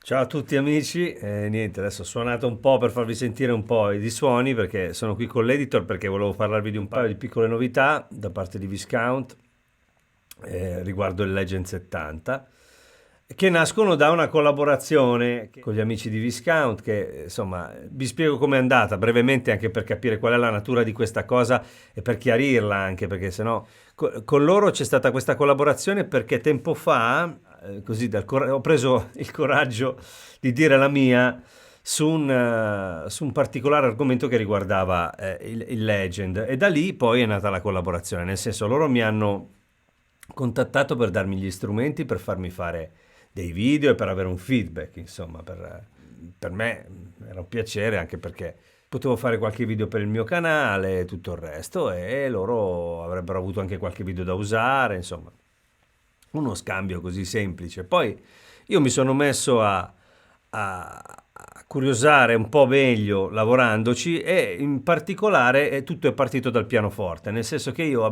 Ciao a tutti amici, niente, adesso ho suonato un po' per farvi sentire un po' di suoni perché sono qui con l'editor perché volevo parlarvi di un paio di piccole novità da parte di Viscount riguardo il Legend 70 che nascono da una collaborazione con gli amici di Viscount che insomma vi spiego com'è andata brevemente anche per capire qual è la natura di questa cosa e per chiarirla anche perché sennò con loro c'è stata questa collaborazione perché tempo fa così ho preso il coraggio di dire la mia su un particolare argomento che riguardava il Legend e da lì poi è nata la collaborazione, nel senso loro mi hanno contattato per darmi gli strumenti per farmi fare dei video e per avere un feedback, insomma, per me era un piacere anche perché potevo fare qualche video per il mio canale e tutto il resto e loro avrebbero avuto anche qualche video da usare, insomma, uno scambio così semplice. Poi io mi sono messo a curiosare un po' meglio lavorandoci e in particolare tutto è partito dal pianoforte, nel senso che io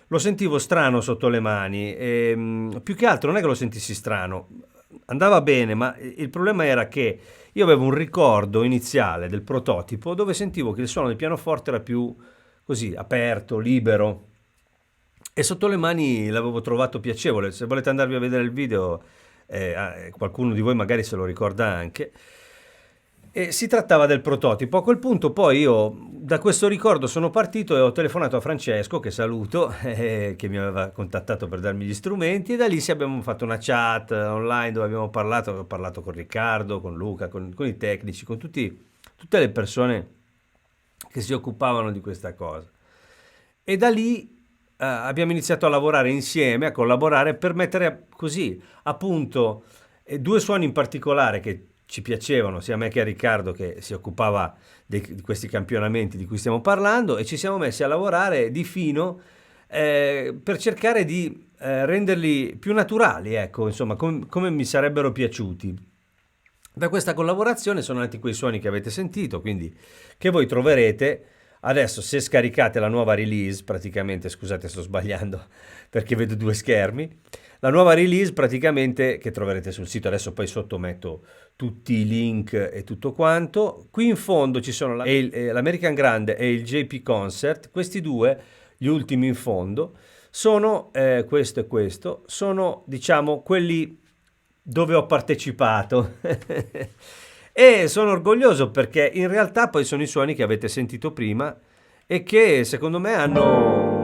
lo sentivo strano sotto le mani e più che altro non è che lo sentissi strano, andava bene, ma il problema era che io avevo un ricordo iniziale del prototipo dove sentivo che il suono del pianoforte era più così aperto, libero e sotto le mani l'avevo trovato piacevole. Se volete andarvi a vedere il video, qualcuno di voi magari se lo ricorda anche. E si trattava del prototipo. A quel punto poi io da questo ricordo sono partito e ho telefonato a Francesco, che saluto, che mi aveva contattato per darmi gli strumenti e da lì abbiamo fatto una chat online dove abbiamo parlato, ho parlato con Riccardo, con Luca, con i tecnici, con tutte le persone che si occupavano di questa cosa. E da lì abbiamo iniziato a lavorare insieme, a collaborare per mettere così a punto due suoni in particolare che ci piacevano sia a me che a Riccardo che si occupava di questi campionamenti di cui stiamo parlando e ci siamo messi a lavorare di fino per cercare di renderli più naturali, ecco, insomma, come mi sarebbero piaciuti. Da questa collaborazione sono nati quei suoni che avete sentito, quindi che voi troverete adesso se scaricate la nuova release, praticamente, scusate sto sbagliando perché vedo due schermi, la nuova release praticamente che troverete sul sito, adesso poi sotto metto tutti i link e tutto quanto. Qui in fondo ci sono l'American Grande e il JP Concert, questi due, gli ultimi in fondo, sono questo e questo, sono diciamo quelli dove ho partecipato e sono orgoglioso perché in realtà poi sono i suoni che avete sentito prima e che secondo me hanno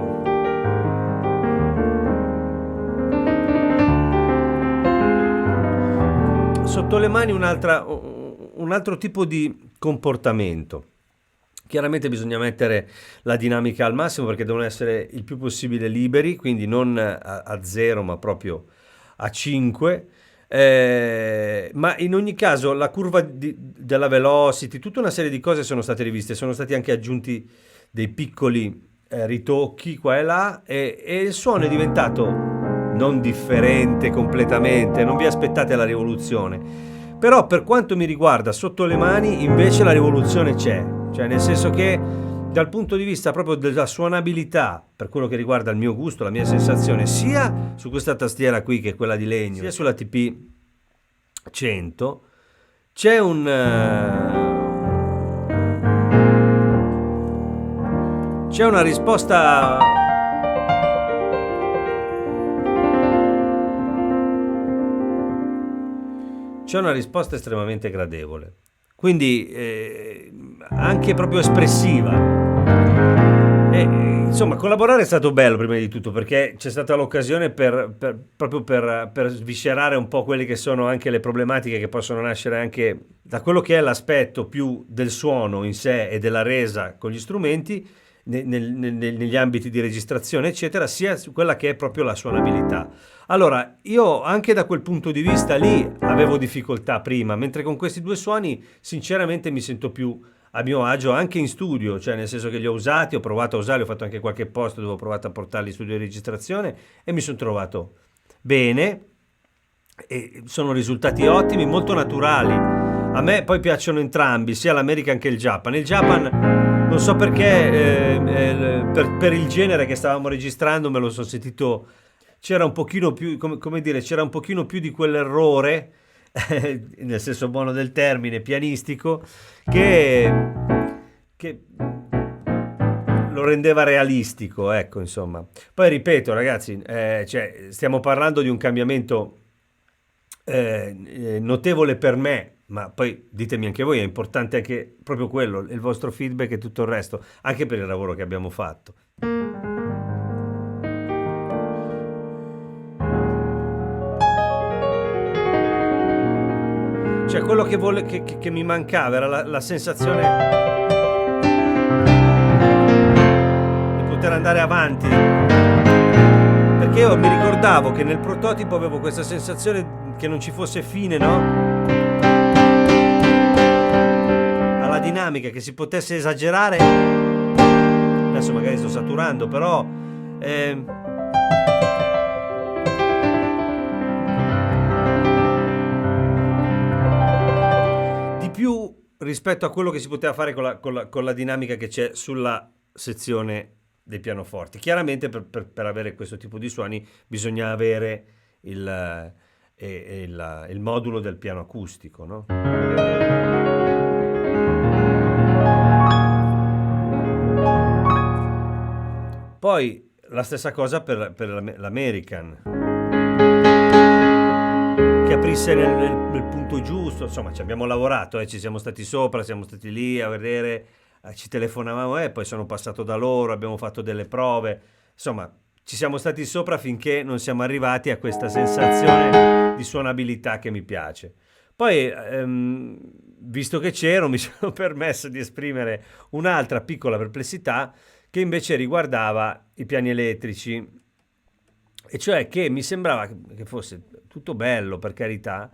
sotto le mani un altro tipo di comportamento. Chiaramente bisogna mettere la dinamica al massimo perché devono essere il più possibile liberi, quindi non a 0 ma proprio a 5. Ma in ogni caso la curva della velocity, tutta una serie di cose sono state riviste, sono stati anche aggiunti dei piccoli ritocchi qua e là e il suono è diventato non differente completamente, non vi aspettate la rivoluzione, però per quanto mi riguarda sotto le mani invece la rivoluzione c'è, cioè nel senso che dal punto di vista proprio della suonabilità, per quello che riguarda il mio gusto, la mia sensazione, sia su questa tastiera qui che è quella di legno, sia sulla TP 100, c'è c'è una risposta estremamente gradevole, quindi anche proprio espressiva. Insomma, collaborare è stato bello prima di tutto perché c'è stata l'occasione proprio per sviscerare un po' quelle che sono anche le problematiche che possono nascere anche da quello che è l'aspetto più del suono in sé e della resa con gli strumenti negli ambiti di registrazione eccetera, sia su quella che è proprio la suonabilità. Allora, io anche da quel punto di vista lì avevo difficoltà prima, mentre con questi due suoni sinceramente mi sento più a mio agio anche in studio, cioè nel senso che li ho usati, ho provato a usarli, ho fatto anche qualche posto dove ho provato a portarli in studio di registrazione e mi sono trovato bene e sono risultati ottimi, molto naturali. A me poi piacciono entrambi, sia l'American che il Japan. Il Japan non so perché, per il genere che stavamo registrando me lo sono sentito, c'era un pochino più, come dire, c'era un pochino più di quell'errore nel senso buono del termine, pianistico, che lo rendeva realistico, ecco, insomma. Poi ripeto, ragazzi, cioè, stiamo parlando di un cambiamento notevole per me, ma poi ditemi anche voi, è importante anche proprio quello, il vostro feedback e tutto il resto, anche per il lavoro che abbiamo fatto. Cioè quello che mi mancava era la sensazione di poter andare avanti, perché io mi ricordavo che nel prototipo avevo questa sensazione che non ci fosse fine, no? Alla dinamica, che si potesse esagerare. Adesso magari sto saturando, però più rispetto a quello che si poteva fare con la dinamica che c'è sulla sezione dei pianoforti. Chiaramente per avere questo tipo di suoni bisogna avere il modulo del piano acustico, no? Poi la stessa cosa per l'American, che aprisse nel punto giusto, insomma ci abbiamo lavorato, ci siamo stati sopra, siamo stati lì a vedere, ci telefonavamo e poi sono passato da loro, abbiamo fatto delle prove, insomma ci siamo stati sopra finché non siamo arrivati a questa sensazione di suonabilità che mi piace. Poi visto che c'ero mi sono permesso di esprimere un'altra piccola perplessità che invece riguardava i piani elettrici, e cioè che mi sembrava che fosse tutto bello, per carità,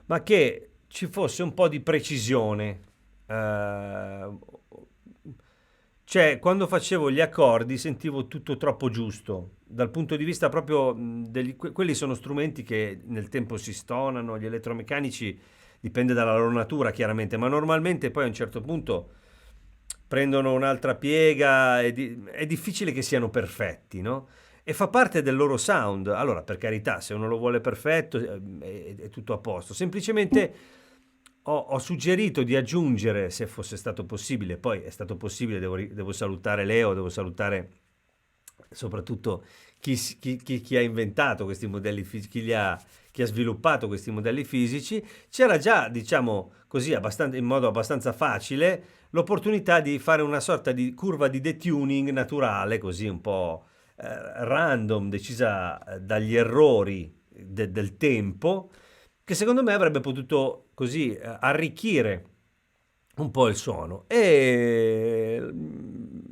ma che ci fosse un po' di precisione. Cioè, quando facevo gli accordi sentivo tutto troppo giusto, dal punto di vista proprio quelli sono strumenti che nel tempo si stonano, gli elettromeccanici dipende dalla loro natura chiaramente, ma normalmente poi a un certo punto prendono un'altra piega, è difficile che siano perfetti, no? E fa parte del loro sound. Allora, per carità, se uno lo vuole perfetto, è tutto a posto. Semplicemente ho suggerito di aggiungere, se fosse stato possibile, poi è stato possibile, devo salutare Leo, devo salutare soprattutto chi ha inventato questi modelli fisici, chi ha sviluppato questi modelli fisici. C'era già, diciamo così, in modo abbastanza facile, l'opportunità di fare una sorta di curva di detuning naturale, così un po' random, decisa dagli errori del tempo, che secondo me avrebbe potuto così arricchire un po' il suono e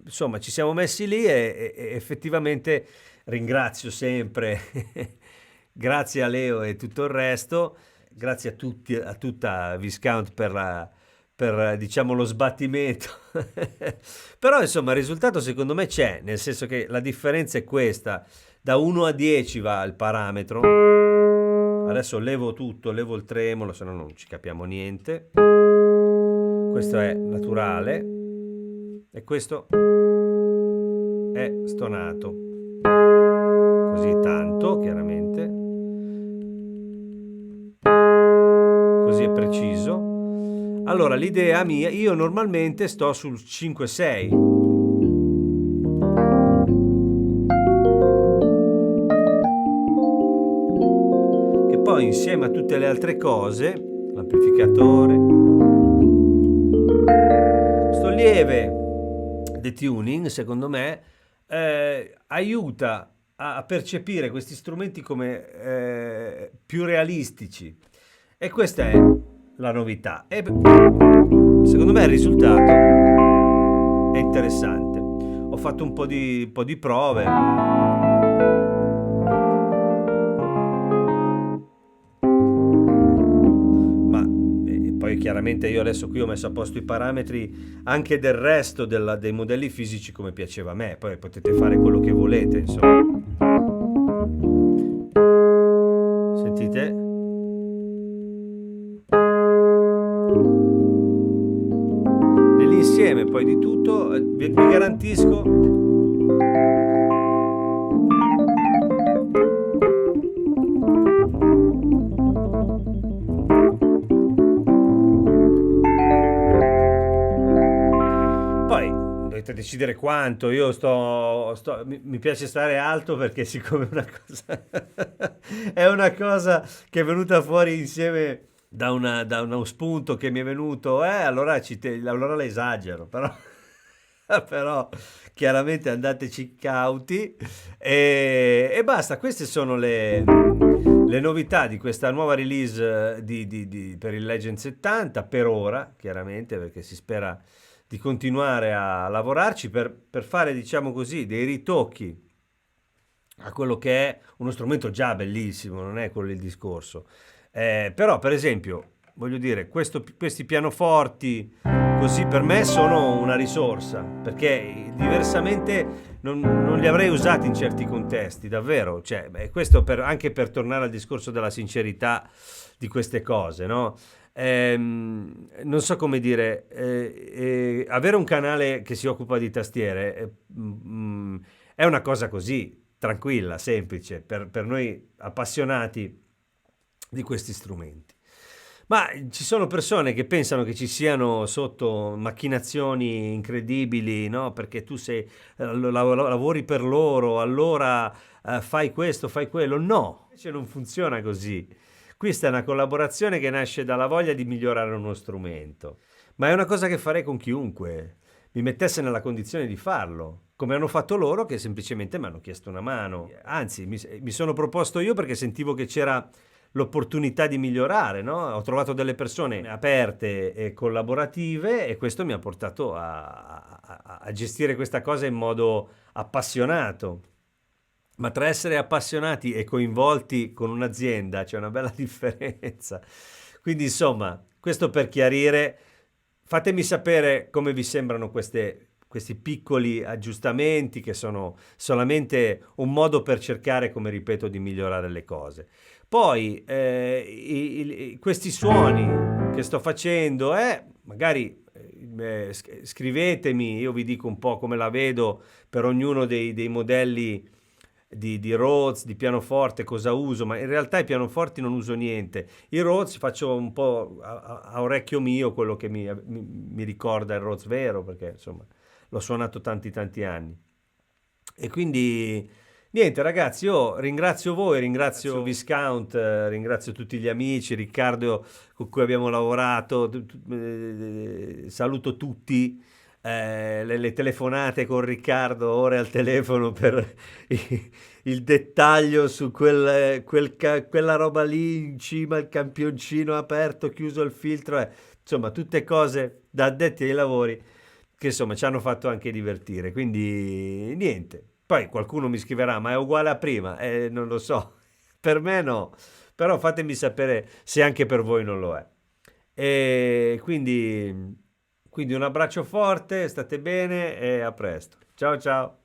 insomma ci siamo messi lì e effettivamente ringrazio sempre, grazie a Leo e tutto il resto, grazie a tutti, a tutta Viscount per diciamo lo sbattimento. Però insomma il risultato secondo me c'è, nel senso che la differenza è questa, da 1 a 10 va il parametro, adesso levo tutto, levo il tremolo, se no non ci capiamo niente. Questo è naturale e questo è stonato, così tanto chiaramente, così è preciso. Allora l'idea mia, io normalmente sto sul 5-6, che poi insieme a tutte le altre cose, l'amplificatore, sto lieve detuning, secondo me, aiuta a percepire questi strumenti come più realistici. E questa è la novità. E secondo me il risultato è interessante. Ho fatto un po' di prove. Poi chiaramente io adesso qui ho messo a posto i parametri anche del resto dei modelli fisici come piaceva a me, poi potete fare quello che volete, insomma. Sentite? Nell'insieme poi di tutto vi garantisco dovete decidere quanto. Io mi piace stare alto perché siccome è una cosa è una cosa che è venuta fuori insieme da uno spunto che mi è venuto, allora allora la esagero, però chiaramente andateci cauti e basta. Queste sono le novità di questa nuova release per il Legend 70 per ora, chiaramente, perché si spera di continuare a lavorarci per fare, diciamo così, dei ritocchi a quello che è uno strumento già bellissimo, non è quello il discorso. Però, per esempio, voglio dire, questi pianoforti così per me sono una risorsa, perché diversamente non li avrei usati in certi contesti, davvero. Cioè, questo anche per tornare al discorso della sincerità di queste cose, no? Non so come dire, avere un canale che si occupa di tastiere è una cosa così tranquilla, semplice per noi appassionati di questi strumenti. Ma ci sono persone che pensano che ci siano sotto macchinazioni incredibili, no? Perché tu lavori per loro, allora fai questo, fai quello. No, invece non funziona così. Questa è una collaborazione che nasce dalla voglia di migliorare uno strumento, ma è una cosa che farei con chiunque mi mettesse nella condizione di farlo, come hanno fatto loro che semplicemente mi hanno chiesto una mano. Anzi, mi sono proposto io perché sentivo che c'era l'opportunità di migliorare, no? Ho trovato delle persone aperte e collaborative e questo mi ha portato a gestire questa cosa in modo appassionato. Ma tra essere appassionati e coinvolti con un'azienda c'è una bella differenza. Quindi insomma, questo per chiarire, fatemi sapere come vi sembrano questi piccoli aggiustamenti che sono solamente un modo per cercare, come ripeto, di migliorare le cose. Poi questi suoni che sto facendo, magari scrivetemi, io vi dico un po' come la vedo per ognuno dei modelli di Rhodes, di pianoforte, cosa uso, ma in realtà i pianoforti non uso niente. I Rhodes faccio un po' a orecchio mio quello che mi ricorda il Rhodes vero, perché insomma l'ho suonato tanti anni. E quindi niente ragazzi, io ringrazio voi, ringrazio Viscount, ringrazio tutti gli amici, Riccardo con cui abbiamo lavorato, saluto tutti. Le telefonate con Riccardo, ore al telefono per il dettaglio su quella roba lì in cima, il campioncino aperto, chiuso il filtro. insomma, tutte cose da addetti ai lavori che insomma ci hanno fatto anche divertire. Quindi niente. Poi qualcuno mi scriverà, ma è uguale a prima? Non lo so, per me no, però fatemi sapere se anche per voi non lo è. E quindi un abbraccio forte, state bene e a presto. Ciao ciao.